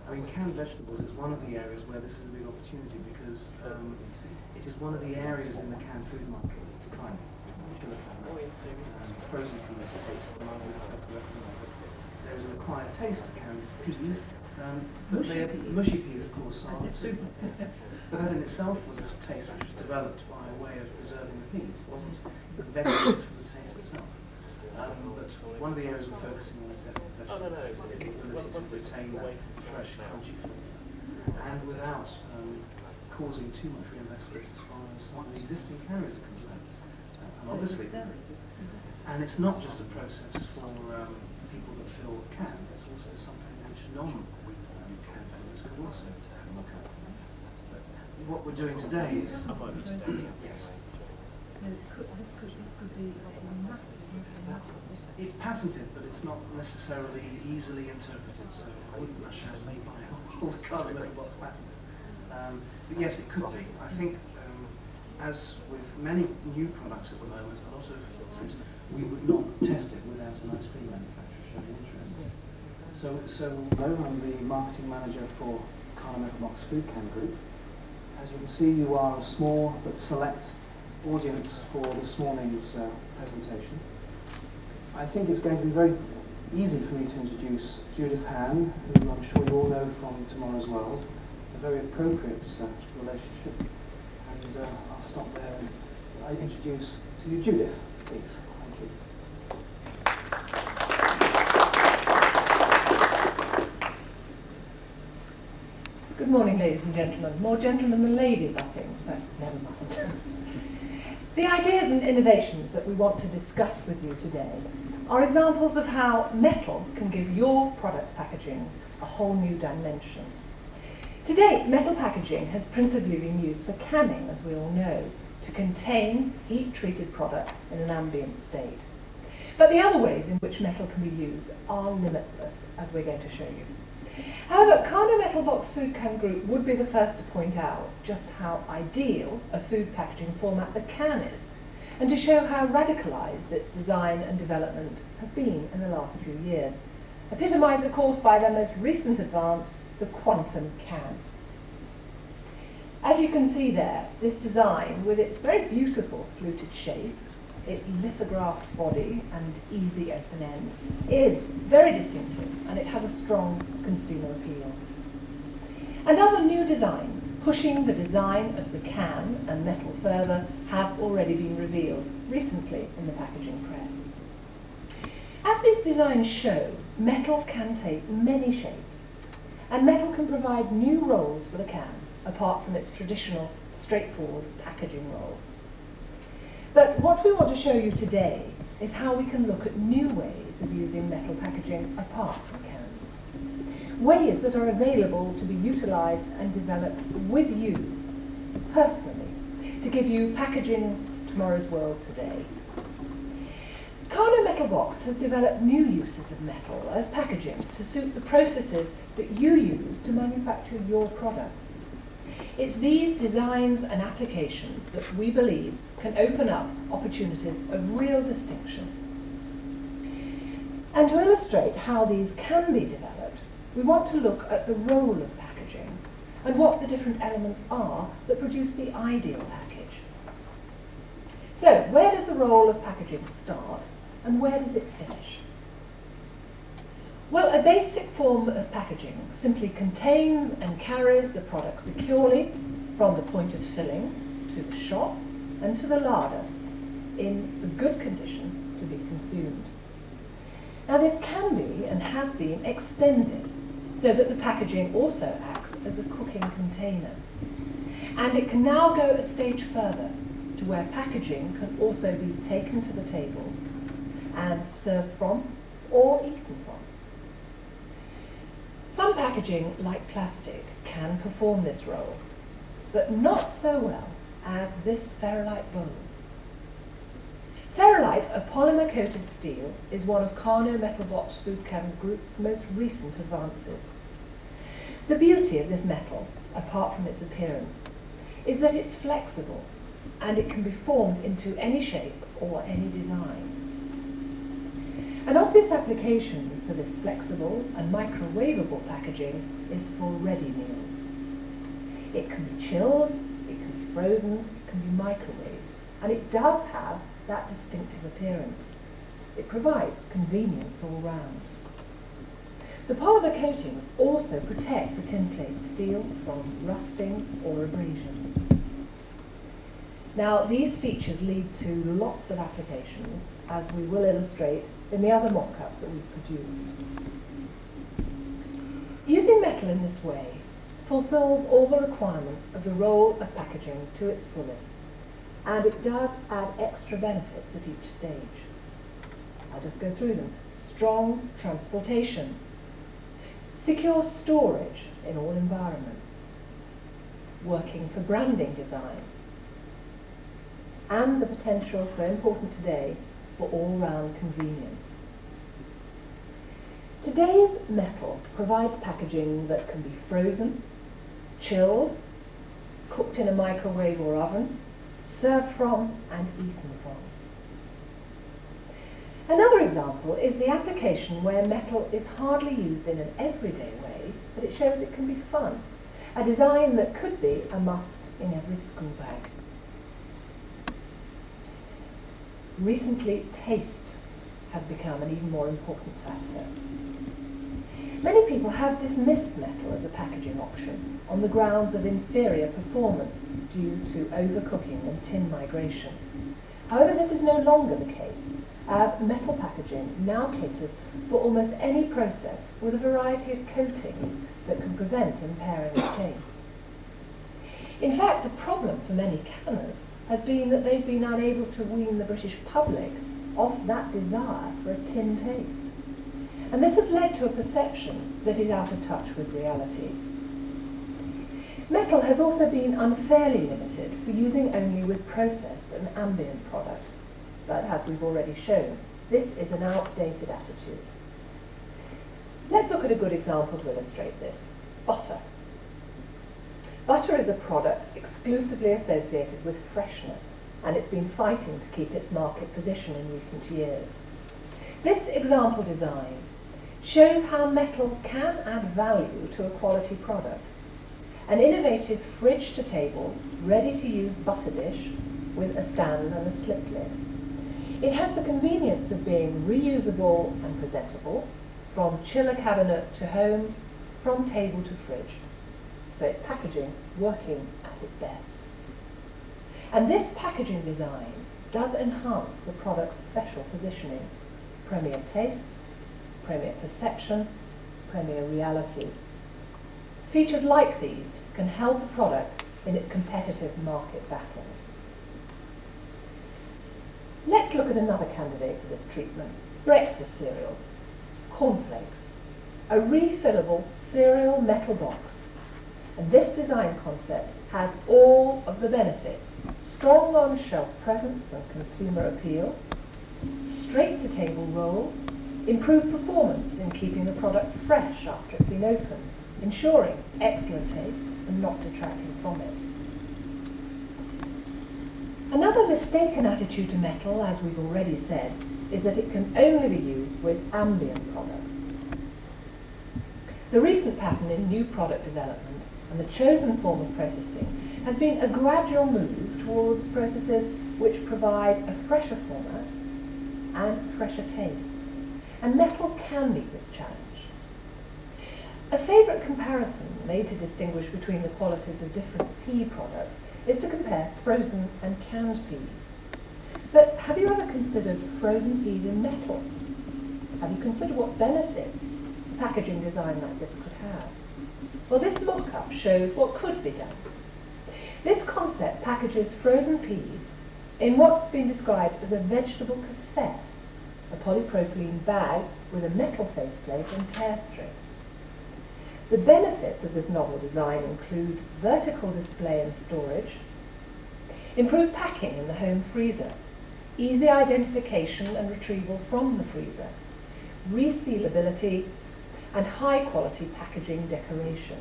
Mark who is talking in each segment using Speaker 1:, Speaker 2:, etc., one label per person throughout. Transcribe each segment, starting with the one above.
Speaker 1: I mean, canned vegetables is one of the areas where this is a big opportunity because it is one of the areas in the canned food market that's declining. Frozen peas taste, there's an acquired taste to canned peas, but mushy peas, of course, are super. But that in itself was a taste which was developed by a way of preserving the peas. It wasn't the vegetables for the taste itself. But one of the areas we're focusing on is definitely vegetables, the ability to retain that fresh, crunchy flavour, and without causing too much reinvestment as far as some of the existing carriers are concerned. And obviously, and it's not just a process for people that fill cans, it's also something which non-can vendors could also look at. But what we're doing today is...
Speaker 2: I might be standing.
Speaker 1: Yes.
Speaker 3: This could be massive.
Speaker 1: It's patented, but it's not necessarily easily interpreted, so I wouldn't rush out and buy all the CarnaudMetalbox patents. But yes, it could be. I think, as with many new products at the moment, a lot of things, we would not test it without a nice food manufacturer showing interest. So I'm the marketing manager for CarnaudMetalbox Foodcan Group. As you can see, you are a small but select audience for this morning's presentation. I think it's going to be very easy for me to introduce Judith Han, who I'm sure you all know from Tomorrow's World, a very appropriate relationship. And I'll stop there and I introduce to you Judith, please. Thank you.
Speaker 3: Good morning, ladies and gentlemen. More gentlemen than ladies, I think, but never mind. The ideas and innovations that we want to discuss with you today are examples of how metal can give your product's packaging a whole new dimension. To date, metal packaging has principally been used for canning, as we all know, to contain heat-treated product in an ambient state. But the other ways in which metal can be used are limitless, as we're going to show you. However, CarnaudMetalbox Foodcan Group would be the first to point out just how ideal a food packaging format the can is, and to show how radicalised its design and development have been in the last few years, epitomised, of course, by their most recent advance, the quantum can. As you can see there, this design, with its very beautiful fluted shape, its lithographed body and easy open end, is very distinctive, and it has a strong consumer appeal. And other new designs, pushing the design of the can and metal further, have already been revealed recently in the packaging press. As these designs show, metal can take many shapes, and metal can provide new roles for the can, apart from its traditional, straightforward packaging role. But what we want to show you today is how we can look at new ways of using metal packaging apart from cans. Ways that are available to be utilised and developed with you, personally, to give you packaging's tomorrow's world today. CarnaudMetalbox has developed new uses of metal as packaging to suit the processes that you use to manufacture your products. It's these designs and applications that we believe can open up opportunities of real distinction. And to illustrate how these can be developed, we want to look at the role of packaging and what the different elements are that produce the ideal package. So, where does the role of packaging start and where does it finish? Well, a basic form of packaging simply contains and carries the product securely from the point of filling to the shop and to the larder in a good condition to be consumed. Now, this can be and has been extended so that the packaging also acts as a cooking container. And it can now go a stage further to where packaging can also be taken to the table and served from or eaten from. Some packaging, like plastic, can perform this role, but not so well as this ferrolite bowl. Ferrolite, a polymer-coated steel, is one of CarnaudMetalbox Foodcan Group's most recent advances. The beauty of this metal, apart from its appearance, is that it's flexible and it can be formed into any shape or any design. An obvious application for this flexible and microwavable packaging is for ready meals. It can be chilled, it can be frozen, it can be microwaved, and it does have that distinctive appearance. It provides convenience all round. The polymer coatings also protect the tin plate steel from rusting or abrasions. Now, these features lead to lots of applications, as we will illustrate in the other mock-ups that we've produced. Using metal in this way fulfills all the requirements of the role of packaging to its fullest, and it does add extra benefits at each stage. I'll just go through them. Strong transportation, secure storage in all environments, working for branding design, and the potential, so important today, for all-round convenience. Today's metal provides packaging that can be frozen, chilled, cooked in a microwave or oven, served from and eaten from. Another example is the application where metal is hardly used in an everyday way, but it shows it can be fun, a design that could be a must in every school bag. Recently, taste has become an even more important factor. Many people have dismissed metal as a packaging option on the grounds of inferior performance due to overcooking and tin migration. However, this is no longer the case, as metal packaging now caters for almost any process with a variety of coatings that can prevent impairing of taste. In fact, the problem for many canners has been that they've been unable to wean the British public off that desire for a tin taste. And this has led to a perception that is out of touch with reality. Metal has also been unfairly limited for using only with processed and ambient product. But as we've already shown, this is an outdated attitude. Let's look at a good example to illustrate this. Butter. Butter is a product exclusively associated with freshness, and it's been fighting to keep its market position in recent years. This example design shows how metal can add value to a quality product. An innovative fridge-to-table, ready-to-use butter dish with a stand and a slip lid. It has the convenience of being reusable and presentable, from chiller cabinet to home, from table to fridge. So it's packaging working at its best. And this packaging design does enhance the product's special positioning: premier taste, premier perception, premier reality. Features like these can help a product in its competitive market battles. Let's look at another candidate for this treatment: breakfast cereals. Cornflakes, a refillable cereal metal box. And this design concept has all of the benefits: strong on-shelf presence and consumer appeal, straight-to-table roll, improved performance in keeping the product fresh after it's been opened, ensuring excellent taste and not detracting from it. Another mistaken attitude to metal, as we've already said, is that it can only be used with ambient products. The recent pattern in new product development and the chosen form of processing has been a gradual move towards processes which provide a fresher format and fresher taste. And metal can meet this challenge. A favourite comparison made to distinguish between the qualities of different pea products is to compare frozen and canned peas. But have you ever considered frozen peas in metal? Have you considered what benefits a packaging design like this could have? Well, this mock-up shows what could be done. This concept packages frozen peas in what's been described as a vegetable cassette, a polypropylene bag with a metal faceplate and tear strip. The benefits of this novel design include vertical display and storage, improved packing in the home freezer, easy identification and retrieval from the freezer, resealability, and high-quality packaging decoration.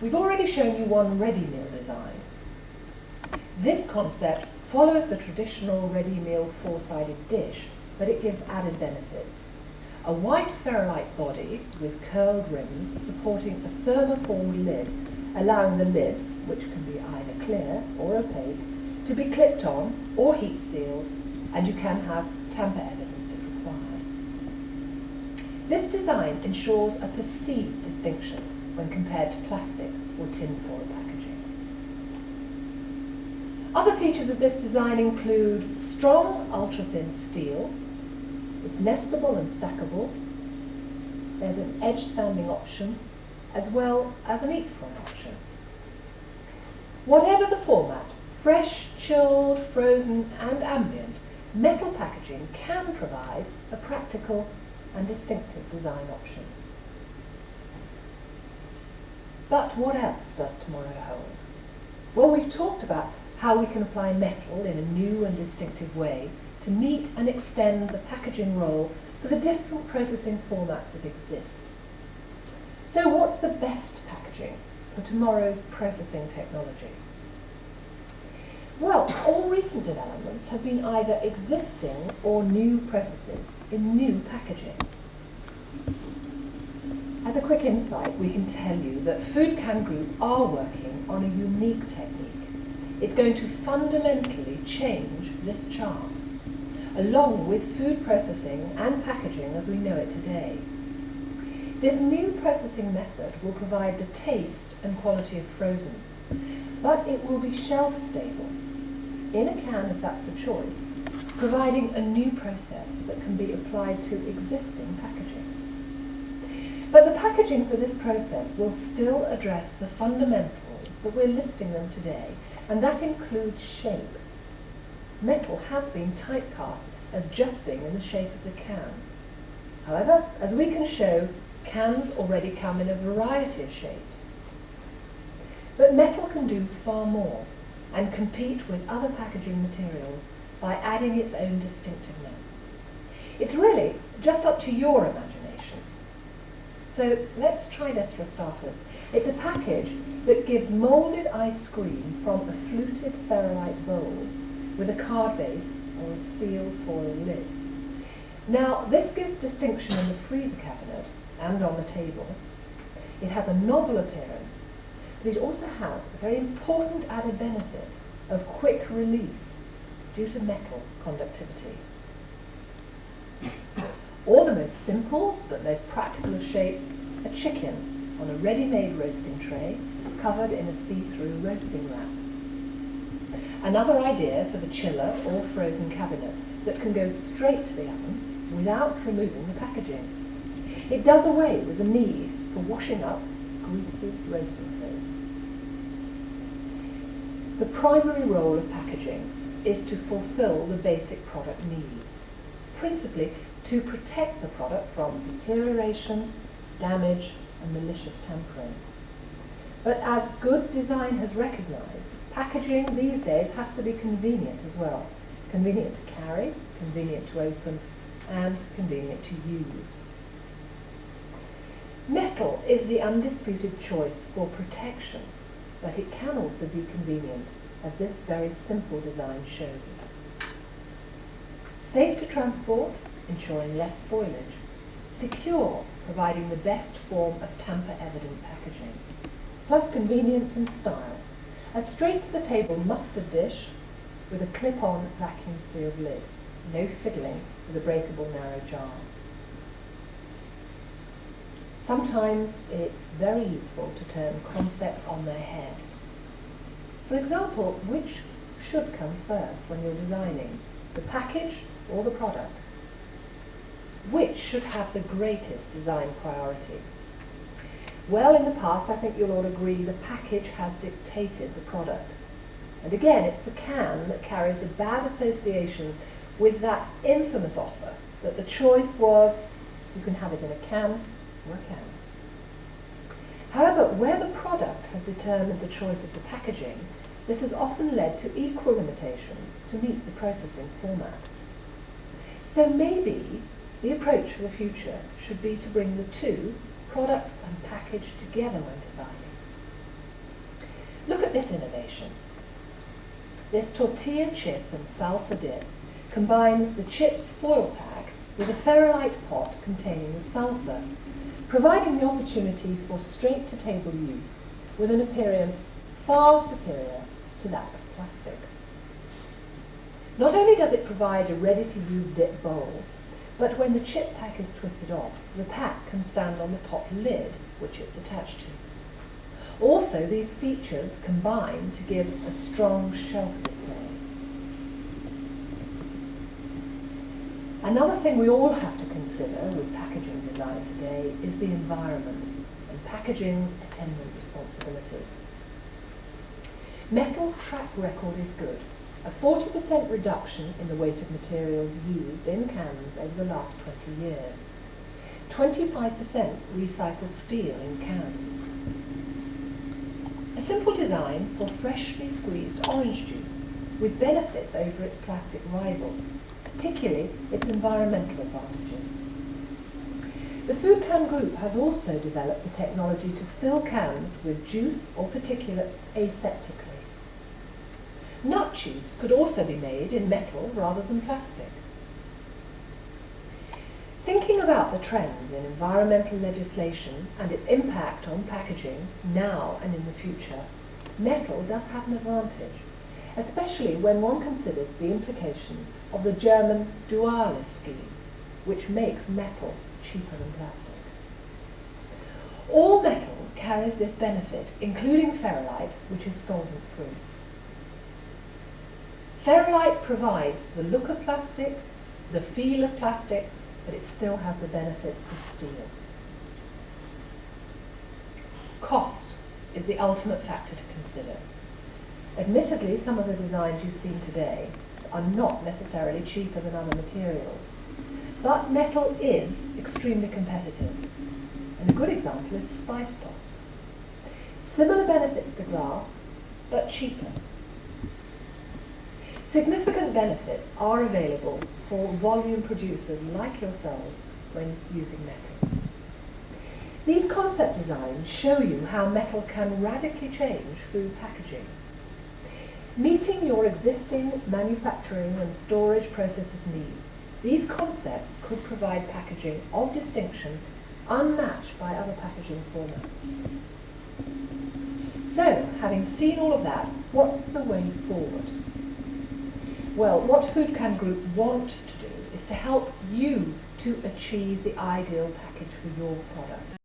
Speaker 3: We've already shown you one ready meal design. This concept follows the traditional ready meal four-sided dish, but it gives added benefits. A white ferrite body with curled rims supporting a thermoformed lid, allowing the lid, which can be either clear or opaque, to be clipped on or heat sealed, and you can have tamper evidence if required. This design ensures a perceived distinction when compared to plastic or tinfoil packaging. Other features of this design include strong ultra-thin steel. It's nestable and stackable. There's an edge standing option, as well as an eat-from option. Whatever the format, fresh, chilled, frozen, and ambient, metal packaging can provide a practical and distinctive design option. But what else does tomorrow hold? Well, we've talked about how we can apply metal in a new and distinctive way to meet and extend the packaging role for the different processing formats that exist. So what's the best packaging for tomorrow's processing technology? Well, all recent developments have been either existing or new processes in new packaging. As a quick insight, we can tell you that Foodcan Group are working on a unique technique. It's going to fundamentally change this chart, along with food processing and packaging as we know it today. This new processing method will provide the taste and quality of frozen, but it will be shelf stable, in a can if that's the choice, providing a new process that can be applied to existing packaging. But the packaging for this process will still address the fundamentals that we're listing them today, and that includes shape. Metal has been typecast as just being in the shape of the can. However, as we can show, cans already come in a variety of shapes. But metal can do far more and compete with other packaging materials by adding its own distinctiveness. It's really just up to your imagination. So let's try this for starters. It's a package that gives moulded ice cream from a fluted ferrite bowl with a card base or a seal foil lid. Now, this gives distinction in the freezer cabinet and on the table. It has a novel appearance, but it also has a very important added benefit of quick release due to metal conductivity. Or the most simple but most practical of shapes, a chicken on a ready-made roasting tray covered in a see-through roasting wrap. Another idea for the chiller or frozen cabinet that can go straight to the oven without removing the packaging. It does away with the need for washing up greasy roasting trays. The primary role of packaging is to fulfill the basic product needs, principally to protect the product from deterioration, damage, and malicious tampering. But as good design has recognised, packaging these days has to be convenient as well. Convenient to carry, convenient to open, and convenient to use. Metal is the undisputed choice for protection, but it can also be convenient, as this very simple design shows. Safe to transport, ensuring less spoilage. Secure, providing the best form of tamper-evident packaging. Plus convenience and style. A straight-to-the-table mustard dish with a clip-on vacuum-sealed lid. No fiddling with a breakable narrow jar. Sometimes it's very useful to turn concepts on their head. For example, which should come first when you're designing? The package or the product? Which should have the greatest design priority? Well, in the past, I think you'll all agree the package has dictated the product. And again, it's the can that carries the bad associations with that infamous offer that the choice was, you can have it in a can or a can. However, where the product has determined the choice of the packaging, this has often led to equal limitations to meet the processing format. So maybe the approach for the future should be to bring the two, product and package, together when designing. Look at this innovation. This tortilla chip and salsa dip combines the chip's foil pack with a ferrite pot containing the salsa, providing the opportunity for straight-to-table use with an appearance far superior to that of plastic. Not only does it provide a ready-to-use dip bowl, but when the chip pack is twisted off, the pack can stand on the pot lid, which it's attached to. Also, these features combine to give a strong shelf display. Another thing we all have to consider with packaging design today is the environment and packaging's attendant responsibilities. Metal's track record is good. A 40% reduction in the weight of materials used in cans over the last 20 years. 25% recycled steel in cans. A simple design for freshly squeezed orange juice with benefits over its plastic rival, particularly its environmental advantages. The Foodcan Group has also developed the technology to fill cans with juice or particulates aseptically. Nut tubes could also be made in metal rather than plastic. Thinking about the trends in environmental legislation and its impact on packaging now and in the future, metal does have an advantage, especially when one considers the implications of the German Duales scheme, which makes metal cheaper than plastic. All metal carries this benefit, including ferrite, which is solvent-free. Ferrite provides the look of plastic, the feel of plastic, but it still has the benefits of steel. Cost is the ultimate factor to consider. Admittedly, some of the designs you've seen today are not necessarily cheaper than other materials, but metal is extremely competitive. And a good example is spice pots. Similar benefits to glass, but cheaper. Significant benefits are available for volume producers like yourselves when using metal. These concept designs show you how metal can radically change food packaging. Meeting your existing manufacturing and storage processes needs, these concepts could provide packaging of distinction unmatched by other packaging formats. So, having seen all of that, what's the way forward? Well, what Foodcan Group want to do is to help you to achieve the ideal package for your product.